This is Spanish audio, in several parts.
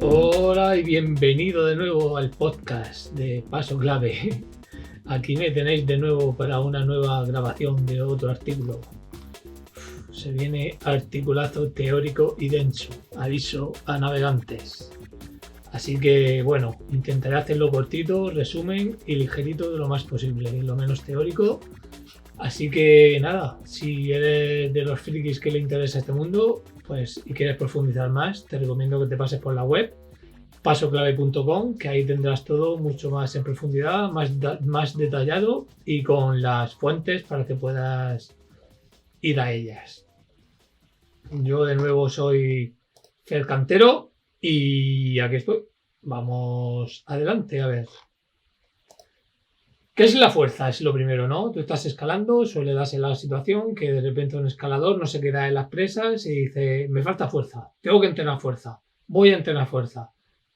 Hola y bienvenido de nuevo al podcast de Paso Clave. Aquí me tenéis de nuevo para una nueva grabación de otro artículo. Se viene articulazo teórico y denso, aviso a navegantes. Así que bueno, intentaré hacerlo cortito, resumen y ligerito de lo más posible, lo menos teórico. Así que nada, si eres de los frikis que le interesa este mundo, pues y quieres profundizar más, te recomiendo que te pases por la web pasoclave.com, que ahí tendrás todo mucho más en profundidad, más detallado y con las fuentes para que puedas ir a ellas. Yo de nuevo soy Fer Cantero y aquí estoy. Vamos adelante, a ver. ¿Qué es la fuerza? Es lo primero, ¿no? Tú estás escalando, suele darse la situación que de repente un escalador no se queda en las presas y dice, me falta fuerza, tengo que entrenar fuerza, voy a entrenar fuerza.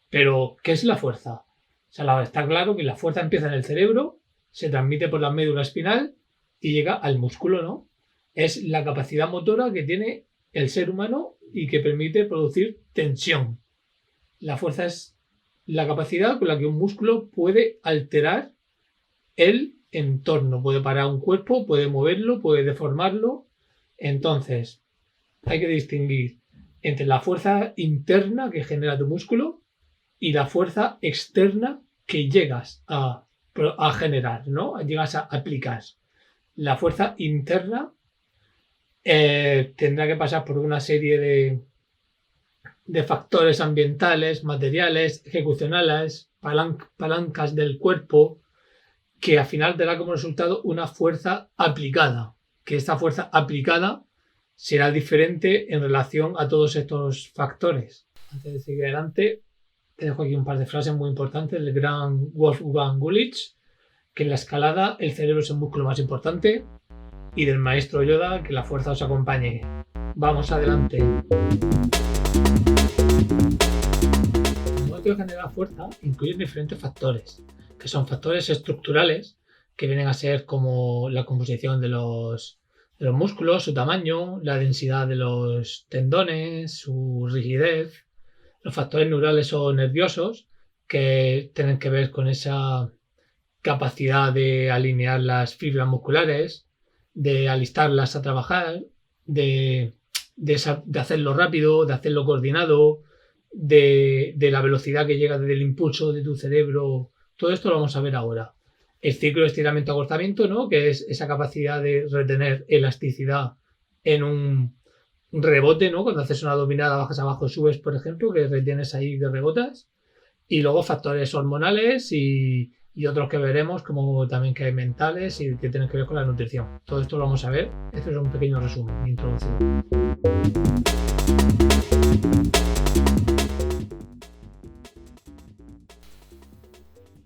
Pero, ¿qué es la fuerza? O sea, está claro que la fuerza empieza en el cerebro, se transmite por la médula espinal y llega al músculo, ¿no? Es la capacidad motora que tiene el ser humano y que permite producir tensión. La fuerza es la capacidad con la que un músculo puede alterar el entorno, puede parar un cuerpo, puede moverlo, puede deformarlo. Entonces, hay que distinguir entre la fuerza interna que genera tu músculo y la fuerza externa que llegas a generar, ¿no? Llegas a aplicar. La fuerza interna tendrá que pasar por una serie de factores ambientales, materiales, ejecucionales, palancas del cuerpo, que al final te da como resultado una fuerza aplicada, que esta fuerza aplicada será diferente en relación a todos estos factores. Antes de seguir adelante, te dejo aquí un par de frases muy importantes del gran Wolfgang Gulich, que en la escalada el cerebro es el músculo más importante, y del maestro Yoda, que la fuerza os acompañe. Vamos adelante. El modo de generar fuerza incluye diferentes factores, que son factores estructurales, que vienen a ser como la composición de los músculos, su tamaño, la densidad de los tendones, su rigidez. Los factores neurales o nerviosos, que tienen que ver con esa capacidad de alinear las fibras musculares, de alistarlas a trabajar, de hacerlo rápido, de hacerlo coordinado, de la velocidad que llega desde el impulso de tu cerebro. Todo esto lo vamos a ver ahora. El ciclo de estiramiento-acortamiento, ¿no? Que es esa capacidad de retener elasticidad en un rebote, ¿no? Cuando haces una dominada, bajas abajo, subes, por ejemplo, que retienes ahí de rebotas. Y luego factores hormonales y otros que veremos, como también que hay mentales y que tienen que ver con la nutrición. Todo esto lo vamos a ver. Esto es un pequeño resumen, mi introducción.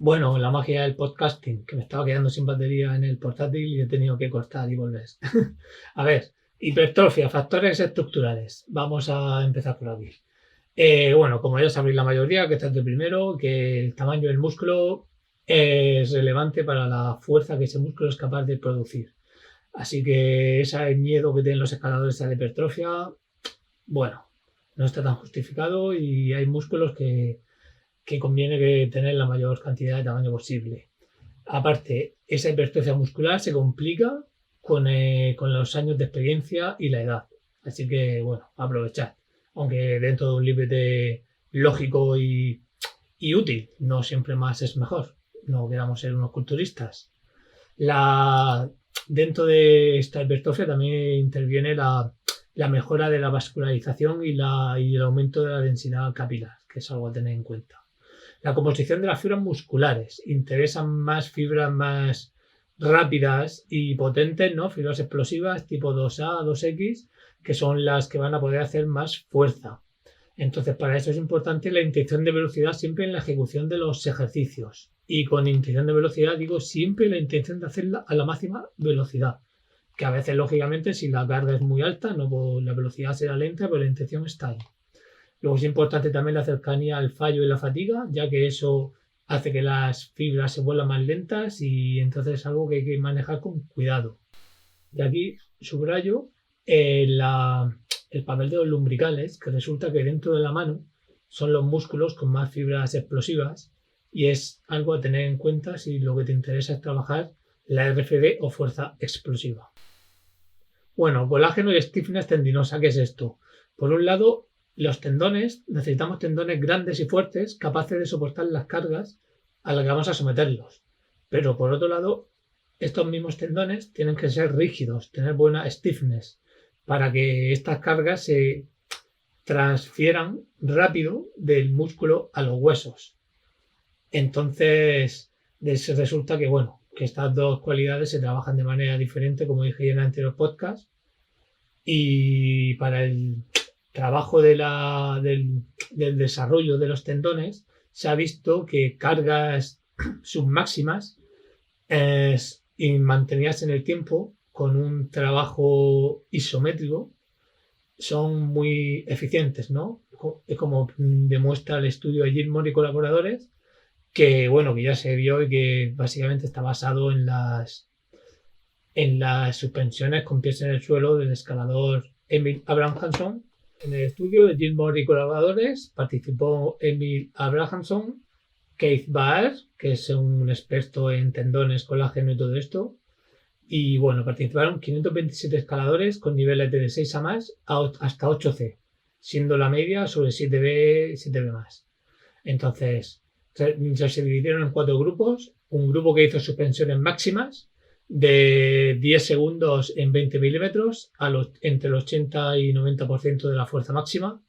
Bueno, la magia del podcasting, que me estaba quedando sin batería en el portátil y he tenido que cortar y volver. A ver, hipertrofia, factores estructurales. Vamos a empezar por aquí. Bueno, como ya sabéis la mayoría, que está de primero, que el tamaño del músculo es relevante para la fuerza que ese músculo es capaz de producir. Así que ese miedo que tienen los escaladores a la hipertrofia, bueno, no está tan justificado y hay músculos que conviene que tener la mayor cantidad de tamaño posible. Aparte, esa hipertrofia muscular se complica con los años de experiencia y la edad. Así que, bueno, aprovechad. Aunque dentro de un límite lógico y útil, no siempre más es mejor. No queramos ser unos culturistas. Dentro de esta hipertrofia también interviene la mejora de la vascularización y el aumento de la densidad capilar, que es algo a tener en cuenta. La composición de las fibras musculares. Interesan más fibras más rápidas y potentes, ¿no? Fibras explosivas tipo 2A, 2X, que son las que van a poder hacer más fuerza. Entonces, para eso es importante la intención de velocidad siempre en la ejecución de los ejercicios. Y con intención de velocidad digo siempre la intención de hacerla a la máxima velocidad. Que a veces, lógicamente, si la carga es muy alta, no, la velocidad será lenta, pero la intención está ahí. Luego es importante también la cercanía al fallo y la fatiga, ya que eso hace que las fibras se vuelvan más lentas y entonces es algo que hay que manejar con cuidado. Y aquí subrayo el papel de los lumbricales, que resulta que dentro de la mano son los músculos con más fibras explosivas y es algo a tener en cuenta si lo que te interesa es trabajar la RFD o fuerza explosiva. Bueno, colágeno y stiffness tendinosa, ¿qué es esto? Por un lado, los tendones, necesitamos tendones grandes y fuertes capaces de soportar las cargas a las que vamos a someterlos. Pero por otro lado, estos mismos tendones tienen que ser rígidos, tener buena stiffness, para que estas cargas se transfieran rápido del músculo a los huesos. Entonces, resulta que, bueno, que estas dos cualidades se trabajan de manera diferente, como dije ya en el anterior podcast, y para el trabajo del desarrollo de los tendones se ha visto que cargas submáximas y mantenidas en el tiempo con un trabajo isométrico son muy eficientes, ¿no? Como demuestra el estudio de Gilmore y colaboradores, que bueno, que ya se vio y que básicamente está basado en las suspensiones con pies en el suelo del escalador Emil Abrahamson. En el estudio de Gilmore y colaboradores participó Emil Abrahamson, Keith Baer, que es un experto en tendones, colágeno y todo esto. Y bueno, participaron 527 escaladores con niveles de 6 a más hasta 8C, siendo la media sobre 7B y 7B más. Entonces, se dividieron en 4 grupos. Un grupo que hizo suspensiones máximas de 10 segundos en 20 milímetros entre el 80 y 90% de la fuerza máxima.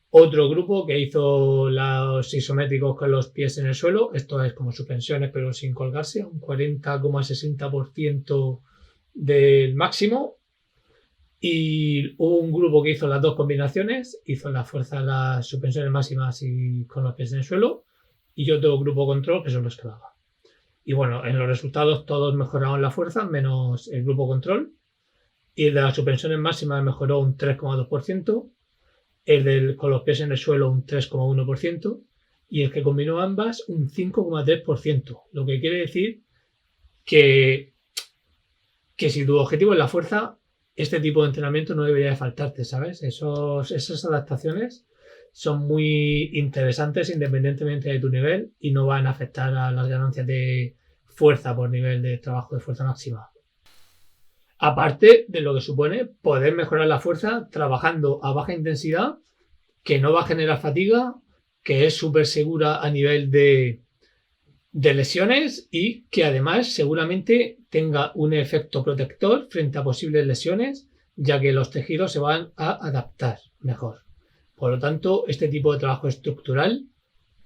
Otro grupo que hizo los isométricos con los pies en el suelo, esto es como suspensiones pero sin colgarse, un 40,60% del máximo. Y hubo un grupo que hizo las dos combinaciones, hizo la fuerza, las suspensiones máximas y con los pies en el suelo, y otro grupo control que solo escalaba. Y bueno, en los resultados todos mejoraron la fuerza, menos el grupo control, y el de las suspensiones máximas mejoró un 3,2%, con los pies en el suelo un 3,1% y el que combinó ambas un 5,3%, lo que quiere decir que si tu objetivo es la fuerza, este tipo de entrenamiento no debería de faltarte, ¿sabes? Esas adaptaciones son muy interesantes independientemente de tu nivel y no van a afectar a las ganancias de fuerza por nivel de trabajo de fuerza máxima. Aparte de lo que supone poder mejorar la fuerza trabajando a baja intensidad, que no va a generar fatiga, que es súper segura a nivel de lesiones y que además seguramente tenga un efecto protector frente a posibles lesiones, ya que los tejidos se van a adaptar mejor. Por lo tanto, este tipo de trabajo estructural,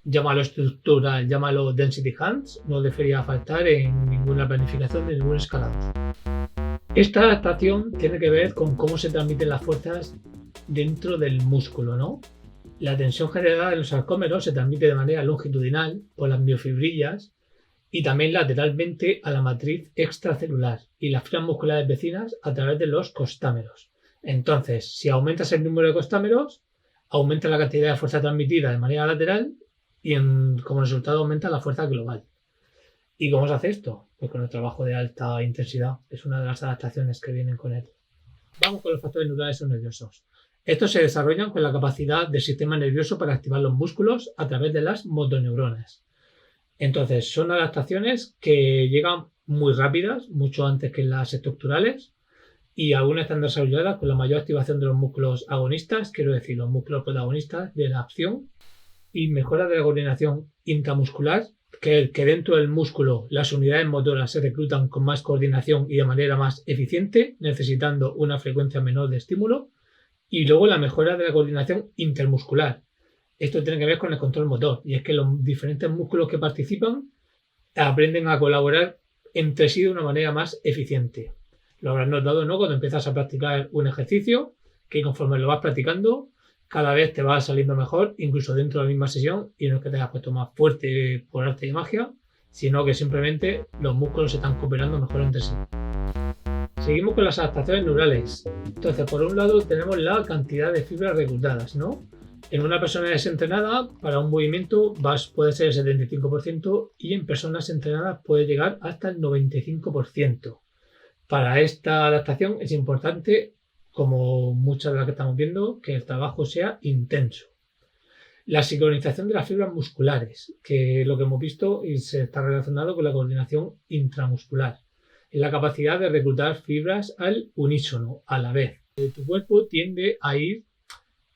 llámalo density hands, no debería faltar en ninguna planificación de ningún escalador. Esta adaptación tiene que ver con cómo se transmiten las fuerzas dentro del músculo, ¿no? La tensión generada en los sarcómeros se transmite de manera longitudinal por las miofibrillas y también lateralmente a la matriz extracelular y las fibras musculares vecinas a través de los costámeros. Entonces, si aumentas el número de costámeros, aumenta la cantidad de fuerza transmitida de manera lateral y como resultado aumenta la fuerza global. ¿Y cómo se hace esto? Pues con el trabajo de alta intensidad. Es una de las adaptaciones que vienen con él. Vamos con los factores neurales o nerviosos. Estos se desarrollan con la capacidad del sistema nervioso para activar los músculos a través de las motoneuronas. Entonces, son adaptaciones que llegan muy rápidas, mucho antes que las estructurales, y algunas están desarrolladas con la mayor activación de los músculos agonistas, quiero decir, los músculos protagonistas de la acción, y mejora de la coordinación intramuscular, que dentro del músculo las unidades motoras se reclutan con más coordinación y de manera más eficiente, necesitando una frecuencia menor de estímulo, y luego la mejora de la coordinación intermuscular. Esto tiene que ver con el control motor, y es que los diferentes músculos que participan aprenden a colaborar entre sí de una manera más eficiente. Lo habrás notado, ¿no? Cuando empiezas a practicar un ejercicio, que conforme lo vas practicando, cada vez te va saliendo mejor, incluso dentro de la misma sesión, y no es que te hayas puesto más fuerte por arte de magia, sino que simplemente los músculos se están cooperando mejor entre sí. Seguimos con las adaptaciones neurales. Entonces, por un lado tenemos la cantidad de fibras reclutadas, ¿no? En una persona desentrenada, para un movimiento puede ser el 75% y en personas entrenadas puede llegar hasta el 95%. Para esta adaptación es importante, como muchas de las que estamos viendo, que el trabajo sea intenso. La sincronización de las fibras musculares, que lo que hemos visto y se está relacionado con la coordinación intramuscular. Es la capacidad de reclutar fibras al unísono, a la vez. Tu cuerpo tiende a ir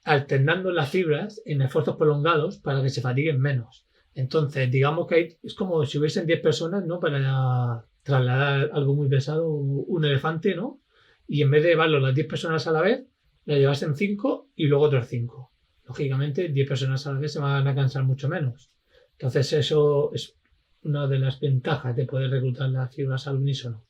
alternando las fibras en esfuerzos prolongados para que se fatiguen menos. Entonces, digamos que es como si hubiesen 10 personas, ¿no? Para trasladar algo muy pesado, un elefante, ¿no? Y en vez de llevarlo las 10 personas a la vez, la llevasen 5 y luego otros 5. Lógicamente, 10 personas a la vez se van a cansar mucho menos. Entonces, eso es una de las ventajas de poder reclutar las fibras al unísono.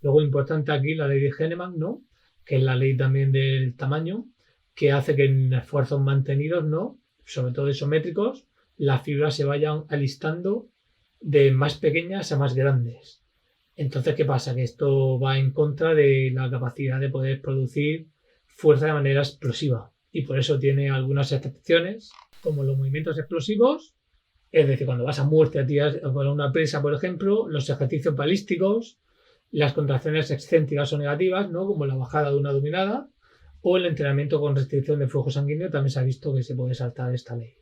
Luego, importante aquí, la ley de Henneman, ¿no? Que es la ley también del tamaño, que hace que en esfuerzos mantenidos, ¿no? Sobre todo isométricos, las fibras se vayan alistando de más pequeñas a más grandes. Entonces, ¿qué pasa? Que esto va en contra de la capacidad de poder producir fuerza de manera explosiva. Y por eso tiene algunas excepciones, como los movimientos explosivos, es decir, cuando vas a muerte a tirar con una presa, por ejemplo, los ejercicios balísticos, las contracciones excéntricas o negativas, ¿no? Como la bajada de una dominada, o el entrenamiento con restricción de flujo sanguíneo, también se ha visto que se puede saltar esta ley.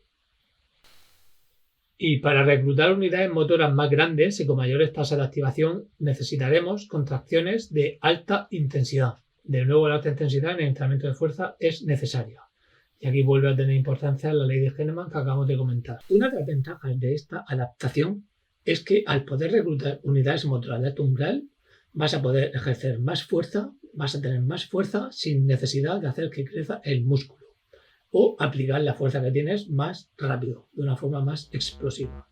Y para reclutar unidades motoras más grandes y con mayores tasas de activación necesitaremos contracciones de alta intensidad. De nuevo, la alta intensidad en el entrenamiento de fuerza es necesaria. Y aquí vuelve a tener importancia la ley de Henneman que acabamos de comentar. Una de las ventajas de esta adaptación es que al poder reclutar unidades motoras de alto umbral, vas a poder ejercer más fuerza, vas a tener más fuerza sin necesidad de hacer que crezca el músculo o aplicar la fuerza que tienes más rápido, de una forma más explosiva.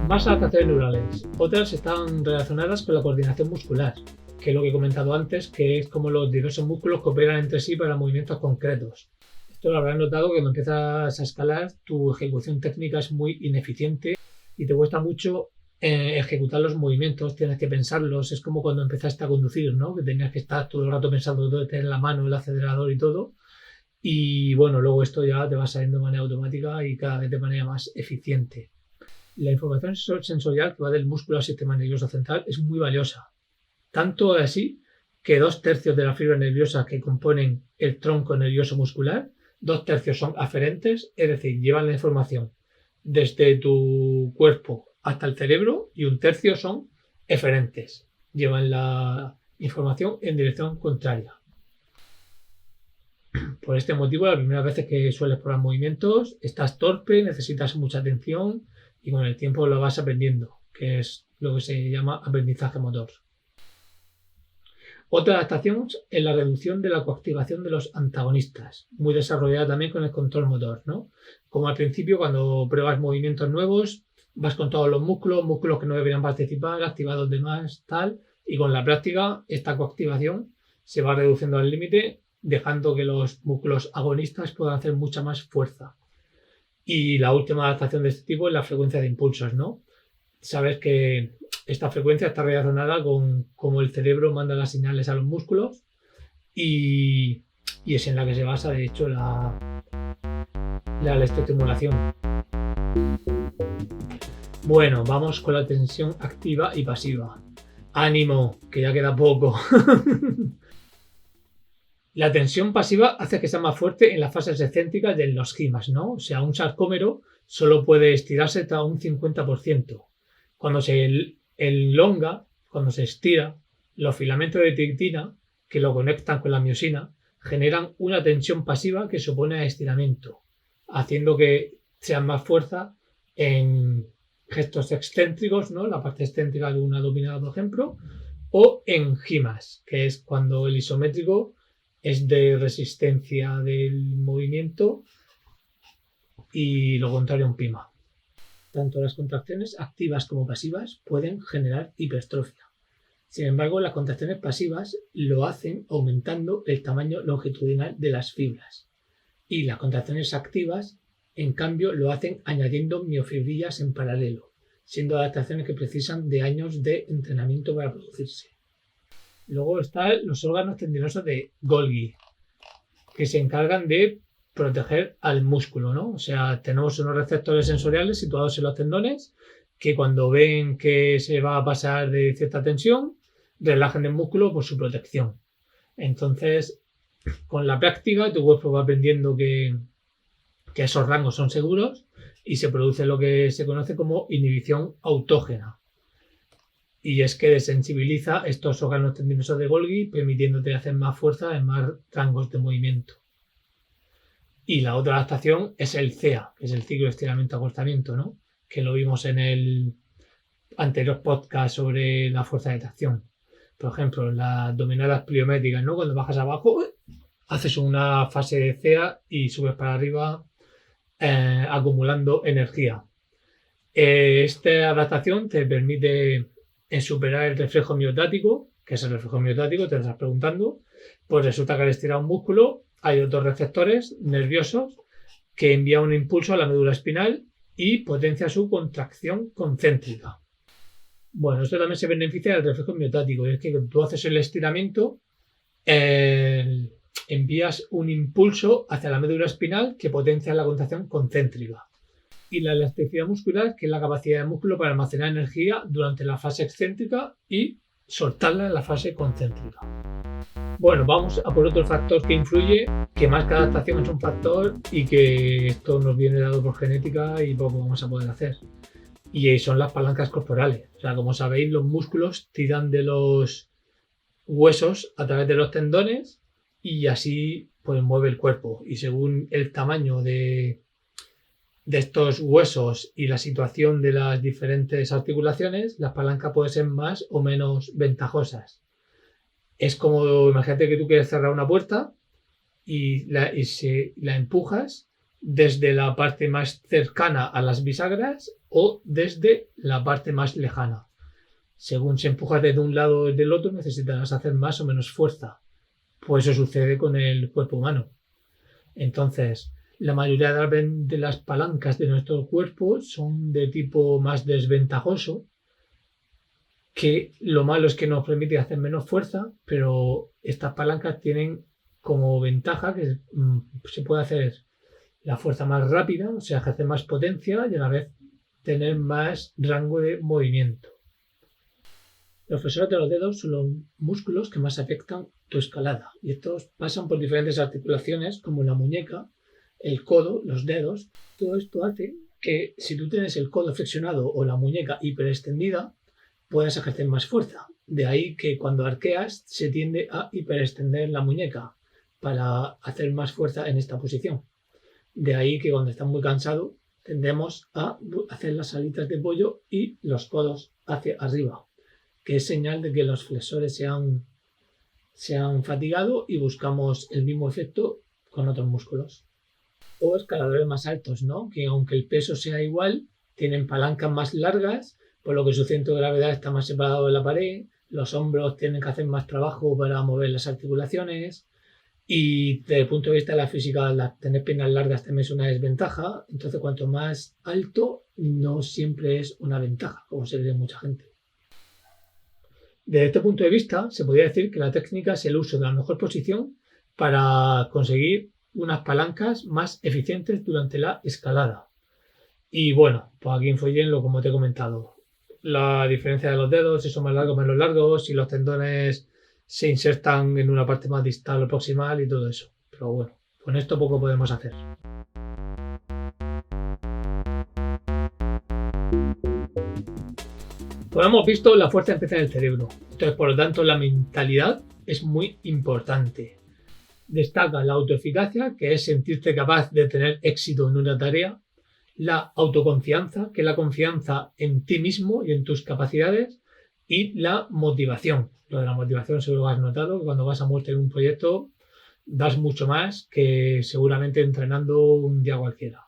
Más adaptaciones neurales. Otras están relacionadas con la coordinación muscular, que es lo que he comentado antes, que es como los diversos músculos cooperan entre sí para movimientos concretos. Esto lo habrás notado que cuando empiezas a escalar, tu ejecución técnica es muy ineficiente y te cuesta mucho ejecutar los movimientos, tienes que pensarlos. Es como cuando empezaste a conducir, ¿no? Que tenías que estar todo el rato pensando todo, tener la mano, el acelerador y todo. Y bueno, luego esto ya te va saliendo de manera automática y cada vez de manera más eficiente. La información sensorial que va del músculo al sistema nervioso central es muy valiosa. Tanto así que 2/3 de las fibras nerviosas que componen el tronco nervioso muscular, 2/3 son aferentes, es decir, llevan la información desde tu cuerpo hasta el cerebro y 1/3 son eferentes, llevan la información en dirección contraria. Por este motivo, las primeras veces que sueles probar movimientos, estás torpe, necesitas mucha atención y con el tiempo lo vas aprendiendo, que es lo que se llama aprendizaje motor. Otra adaptación es la reducción de la coactivación de los antagonistas, muy desarrollada también con el control motor, ¿no? Como al principio, cuando pruebas movimientos nuevos, vas con todos los músculos que no deberían participar, activados de más, tal, y con la práctica, esta coactivación se va reduciendo al límite, dejando que los músculos agonistas puedan hacer mucha más fuerza. Y la última adaptación de este tipo es la frecuencia de impulsos, ¿no? Sabes que esta frecuencia está relacionada con cómo el cerebro manda las señales a los músculos y es en la que se basa, de hecho, la electroestimulación. Bueno, vamos con la tensión activa y pasiva. ¡Ánimo! Que ya queda poco. La tensión pasiva hace que sea más fuerte en las fases excéntricas de los gimas, ¿no? O sea, un sarcómero solo puede estirarse hasta un 50%. Cuando se elonga, cuando se estira, los filamentos de trictina que lo conectan con la miosina generan una tensión pasiva que supone estiramiento, haciendo que sea más fuerza en gestos excéntricos, ¿no? La parte excéntrica de una dominada, por ejemplo, o en gimas, que es cuando el isométrico es de resistencia del movimiento y lo contrario un pima. Tanto las contracciones activas como pasivas pueden generar hipertrofia. Sin embargo, las contracciones pasivas lo hacen aumentando el tamaño longitudinal de las fibras y las contracciones activas, en cambio, lo hacen añadiendo miofibrillas en paralelo, siendo adaptaciones que precisan de años de entrenamiento para producirse. Luego están los órganos tendinosos de Golgi, que se encargan de proteger al músculo, ¿no? O sea, tenemos unos receptores sensoriales situados en los tendones que cuando ven que se va a pasar de cierta tensión, relajan el músculo por su protección. Entonces, Con la práctica, tu cuerpo va aprendiendo que esos rangos son seguros y se produce lo que se conoce como inhibición autógena. Y es que desensibiliza estos órganos tendinosos de Golgi, permitiéndote hacer más fuerza en más rangos de movimiento. Y la otra adaptación es el CEA, que es el ciclo de estiramiento-acortamiento, ¿no? Que lo vimos en el anterior podcast sobre la fuerza de tracción. Por ejemplo, las abdominales pliométricas, ¿no? Cuando bajas abajo, haces una fase de CEA y subes para arriba acumulando energía. Esta adaptación te permite superar el reflejo miotático, que es el reflejo miotático, te estás preguntando, pues resulta que al estirar un músculo hay otros receptores nerviosos que envían un impulso a la médula espinal y potencia su contracción concéntrica. Bueno, esto también se beneficia del reflejo miotático, y es que cuando tú haces el estiramiento, envías un impulso hacia la médula espinal que potencia la contracción concéntrica. Y la elasticidad muscular, que es la capacidad del músculo para almacenar energía durante la fase excéntrica y soltarla en la fase concéntrica. Bueno, vamos a por otro factor que influye, que más que adaptación es un factor y que esto nos viene dado por genética y poco vamos a poder hacer. Y son las palancas corporales. O sea, como sabéis, los músculos tiran de los huesos a través de los tendones y así pues mueve el cuerpo. Y según el tamaño de estos huesos y la situación de las diferentes articulaciones, las palancas pueden ser más o menos ventajosas. Es como, imagínate que tú quieres cerrar una puerta y la empujas desde la parte más cercana a las bisagras o desde la parte más lejana. Según se empujas desde un lado o desde el otro, necesitarás hacer más o menos fuerza. Pues eso sucede con el cuerpo humano. Entonces, la mayoría de las palancas de nuestro cuerpo son de tipo más desventajoso, que lo malo es que nos permite hacer menos fuerza, pero estas palancas tienen como ventaja que se puede hacer la fuerza más rápida, o sea, ejercer más potencia y a la vez tener más rango de movimiento. Los flexores de los dedos son los músculos que más afectan tu escalada y estos pasan por diferentes articulaciones como la muñeca, el codo, los dedos. Todo esto hace que si tú tienes el codo flexionado o la muñeca hiperextendida, puedas ejercer más fuerza. De ahí que cuando arqueas se tiende a hiperextender la muñeca para hacer más fuerza en esta posición. De ahí que cuando estás muy cansado tendemos a hacer las alitas de pollo y los codos hacia arriba, que es señal de que los flexores se han fatigado y buscamos el mismo efecto con otros músculos. O escaladores más altos, ¿no? Que aunque el peso sea igual, tienen palancas más largas, por lo que su centro de gravedad está más separado de la pared, los hombros tienen que hacer más trabajo para mover las articulaciones y desde el punto de vista de la física, tener piernas largas también es una desventaja, entonces cuanto más alto no siempre es una ventaja, como se ve en mucha gente. Desde este punto de vista, se podría decir que la técnica es el uso de la mejor posición para conseguir unas palancas más eficientes durante la escalada. Y bueno, pues aquí influyen lo como te he comentado. La diferencia de los dedos, si son más largos o menos largos, si los tendones se insertan en una parte más distal o proximal y todo eso. Pero bueno, con esto poco podemos hacer. Como hemos visto, la fuerza empieza en el cerebro. Entonces, por lo tanto, la mentalidad es muy importante. Destaca la autoeficacia, que es sentirte capaz de tener éxito en una tarea. La autoconfianza, que es la confianza en ti mismo y en tus capacidades. Y la motivación. Lo de la motivación seguro que has notado, que cuando vas a muerte en un proyecto das mucho más que seguramente entrenando un día cualquiera.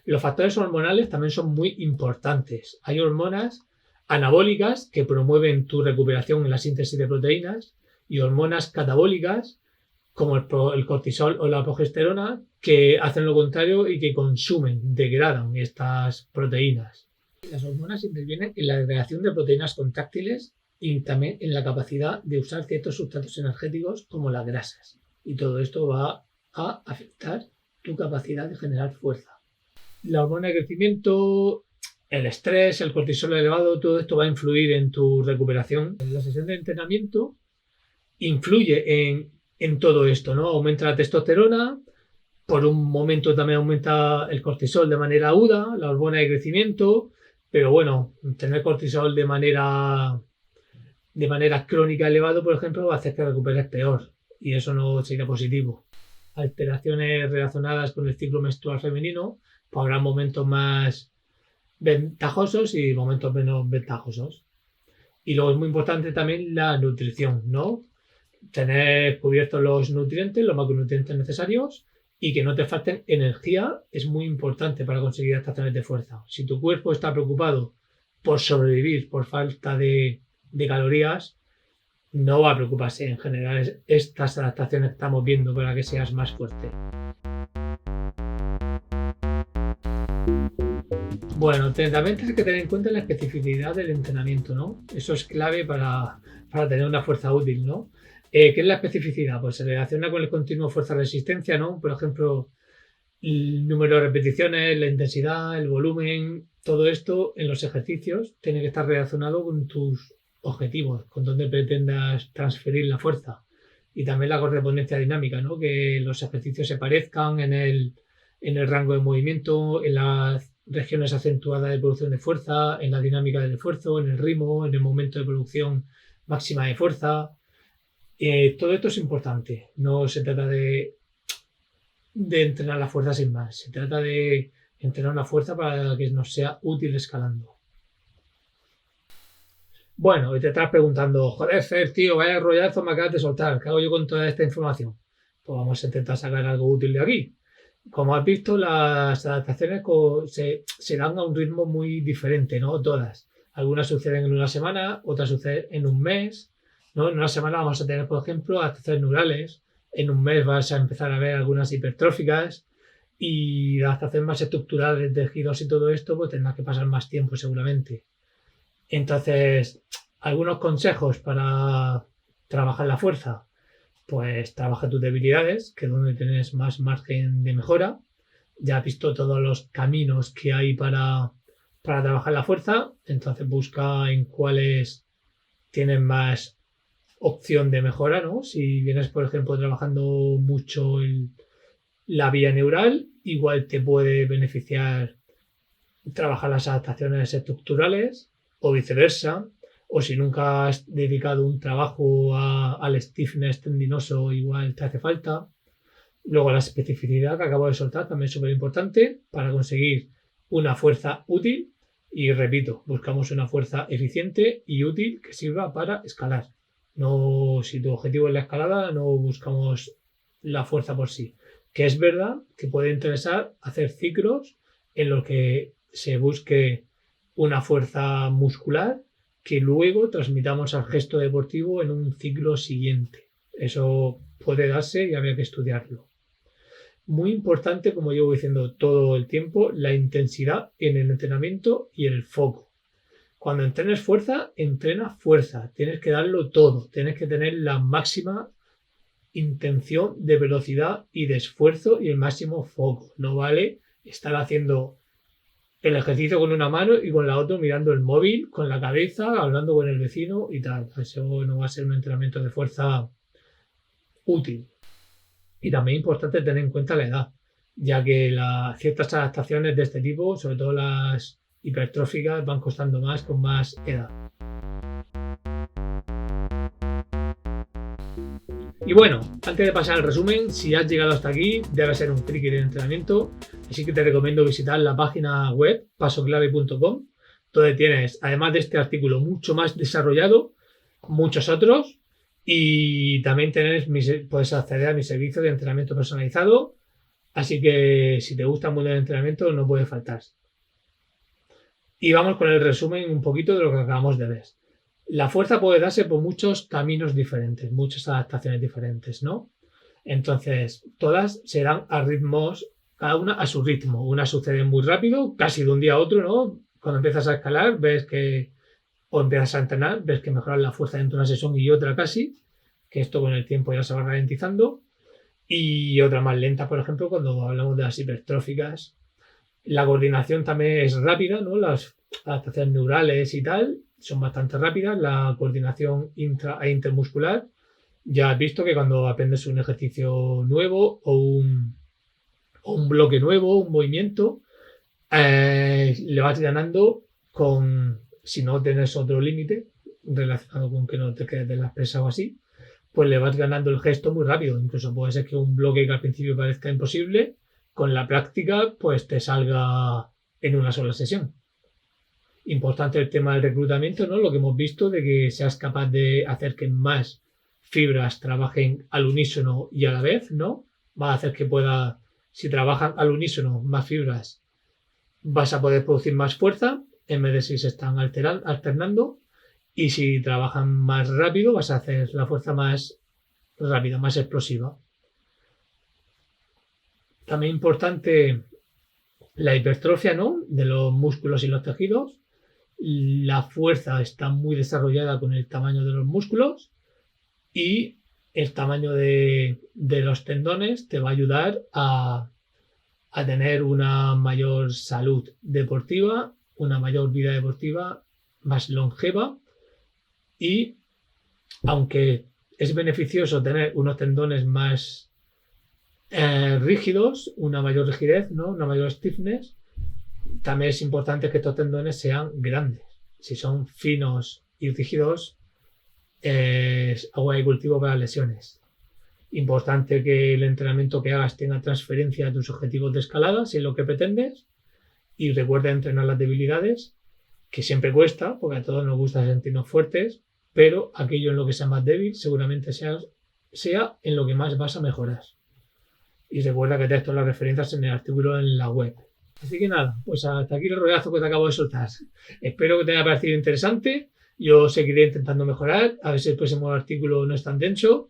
Los factores hormonales también son muy importantes. Hay hormonas anabólicas que promueven tu recuperación en la síntesis de proteínas y hormonas catabólicas como el cortisol o la progesterona que hacen lo contrario y que consumen, degradan estas proteínas. Las hormonas intervienen en la creación de proteínas contráctiles y también en la capacidad de usar ciertos sustratos energéticos como las grasas. Y todo esto va a afectar tu capacidad de generar fuerza. La hormona de crecimiento, el estrés, el cortisol elevado, todo esto va a influir en tu recuperación. La sesión de entrenamiento influye en en todo esto, ¿no? Aumenta la testosterona, por un momento también aumenta el cortisol de manera aguda, la hormona de crecimiento, pero bueno, tener cortisol de manera crónica elevado, por ejemplo, va a hacer que recuperes peor y eso no sería positivo. Alteraciones relacionadas con el ciclo menstrual femenino, pues habrá momentos más ventajosos y momentos menos ventajosos. Y luego es muy importante también la nutrición, ¿no? Tener cubiertos los nutrientes, los macronutrientes necesarios y que no te falten energía es muy importante para conseguir adaptaciones de fuerza. Si tu cuerpo está preocupado por sobrevivir por falta de calorías, no va a preocuparse en general estas adaptaciones que estamos viendo para que seas más fuerte. Bueno, también tienes que tener en cuenta la especificidad del entrenamiento, ¿no? Eso es clave para tener una fuerza útil, ¿no? ¿Qué es la especificidad? Pues se relaciona con el continuo fuerza-resistencia, ¿no? Por ejemplo, el número de repeticiones, la intensidad, el volumen, todo esto en los ejercicios tiene que estar relacionado con tus objetivos, con dónde pretendas transferir la fuerza. Y también la correspondencia dinámica, ¿no? Que los ejercicios se parezcan en el rango de movimiento, en las regiones acentuadas de producción de fuerza, en la dinámica del esfuerzo, en el ritmo, en el momento de producción máxima de fuerza. Todo esto es importante. No se trata de entrenar la fuerza sin más. Se trata de entrenar una fuerza para que nos sea útil escalando. Bueno, y te estás preguntando, joder, Fer, tío, vaya rollazo me acabas de soltar. ¿Qué hago yo con toda esta información? Pues vamos a intentar sacar algo útil de aquí. Como has visto, las adaptaciones se dan a un ritmo muy diferente, ¿no? Todas. Algunas suceden en una semana, otras suceden en un mes, ¿no? En una semana vamos a tener, por ejemplo, adaptaciones neurales. En un mes vas a empezar a ver algunas hipertróficas y las adaptaciones más estructurales de giros y todo esto, pues tendrás que pasar más tiempo seguramente. Entonces, algunos consejos para trabajar la fuerza. Pues trabaja tus debilidades, que es donde tienes más margen de mejora. Ya has visto todos los caminos que hay para trabajar la fuerza, entonces busca en cuáles tienen más opción de mejora, ¿no? Si vienes, por ejemplo, trabajando mucho la vía neural, igual te puede beneficiar trabajar las adaptaciones estructurales o viceversa. O si nunca has dedicado un trabajo al stiffness tendinoso, igual te hace falta. Luego la especificidad que acabo de soltar también es súper importante para conseguir una fuerza útil. Y repito, buscamos una fuerza eficiente y útil que sirva para escalar. No, si tu objetivo es la escalada, no buscamos la fuerza por sí. Que es verdad que puede interesar hacer ciclos en los que se busque una fuerza muscular que luego transmitamos al gesto deportivo en un ciclo siguiente. Eso puede darse y habría que estudiarlo. Muy importante, como llevo diciendo todo el tiempo, la intensidad en el entrenamiento y el foco. Cuando entrenes fuerza, entrena fuerza. Tienes que darlo todo. Tienes que tener la máxima intención de velocidad y de esfuerzo y el máximo foco. No vale estar haciendo el ejercicio con una mano y con la otra mirando el móvil, con la cabeza, hablando con el vecino y tal. Eso no va a ser un entrenamiento de fuerza útil. Y también es importante tener en cuenta la edad, ya que ciertas adaptaciones de este tipo, sobre todo las hipertróficas, van costando más con más edad. Y bueno, antes de pasar al resumen, si has llegado hasta aquí, debes ser un friki de entrenamiento, así que te recomiendo visitar la página web pasoclave.com, donde tienes, además de este artículo mucho más desarrollado, muchos otros, y también puedes acceder a mi servicio de entrenamiento personalizado, así que si te gusta el mundo del entrenamiento no puede faltar. Y vamos con el resumen un poquito de lo que acabamos de ver. La fuerza puede darse por muchos caminos diferentes, muchas adaptaciones diferentes, ¿no? Entonces, todas se dan a ritmos, cada una a su ritmo. Una sucede muy rápido, casi de un día a otro, ¿no? Cuando empiezas a escalar, o empiezas a entrenar, ves que mejoras la fuerza entre una sesión y otra casi, que esto con el tiempo ya se va ralentizando. Y otra más lenta, por ejemplo, cuando hablamos de las hipertróficas. La coordinación también es rápida, ¿no? Las adaptaciones neurales y tal son bastante rápidas, la coordinación intra e intermuscular, Ya has visto que cuando aprendes un ejercicio nuevo o un bloque nuevo, un movimiento, le vas ganando si no tienes otro límite relacionado con que no te quedes de las presas o así, pues le vas ganando el gesto muy rápido. Incluso puede ser que un bloque que al principio parezca imposible, con la práctica, pues te salga en una sola sesión. Importante el tema del reclutamiento, ¿no? Lo que hemos visto de que seas capaz de hacer que más fibras trabajen al unísono y a la vez, ¿no? Va a hacer que si trabajan al unísono más fibras, vas a poder producir más fuerza en vez de si se están alternando, y si trabajan más rápido vas a hacer la fuerza más rápida, más explosiva. También importante la hipertrofia, ¿no? De los músculos y los tejidos. La fuerza está muy desarrollada con el tamaño de los músculos, y el tamaño de los tendones te va a ayudar a tener una mayor salud deportiva, una mayor vida deportiva más longeva, y aunque es beneficioso tener unos tendones más rígidos, una mayor rigidez, ¿no? Una mayor stiffness, también es importante que estos tendones sean grandes. Si son finos y rígidos, es agua de cultivo para lesiones. Importante que el entrenamiento que hagas tenga transferencia a tus objetivos de escalada, si es lo que pretendes, y recuerda entrenar las debilidades, que siempre cuesta, porque a todos nos gusta sentirnos fuertes, pero aquello en lo que sea más débil seguramente sea en lo que más vas a mejorar. Y recuerda que te todas las referencias en el artículo en la web. Así que nada, pues hasta aquí el rollazo que te acabo de soltar. Espero que te haya parecido interesante. Yo seguiré intentando mejorar, a ver si el próximo artículo no es tan denso.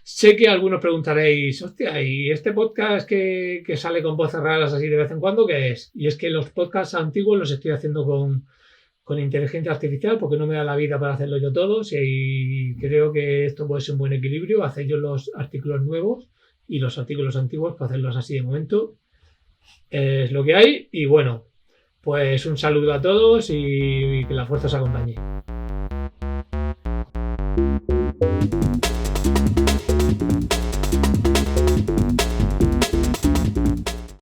Sé que algunos preguntaréis, hostia, ¿y este podcast que sale con voces raras así de vez en cuando, qué es? Y es que los podcasts antiguos los estoy haciendo con inteligencia artificial porque no me da la vida para hacerlo yo todos, y creo que esto puede ser un buen equilibrio, hacer yo los artículos nuevos y los artículos antiguos para hacerlos así de momento. Es lo que hay, y bueno, pues un saludo a todos y que la fuerza os acompañe.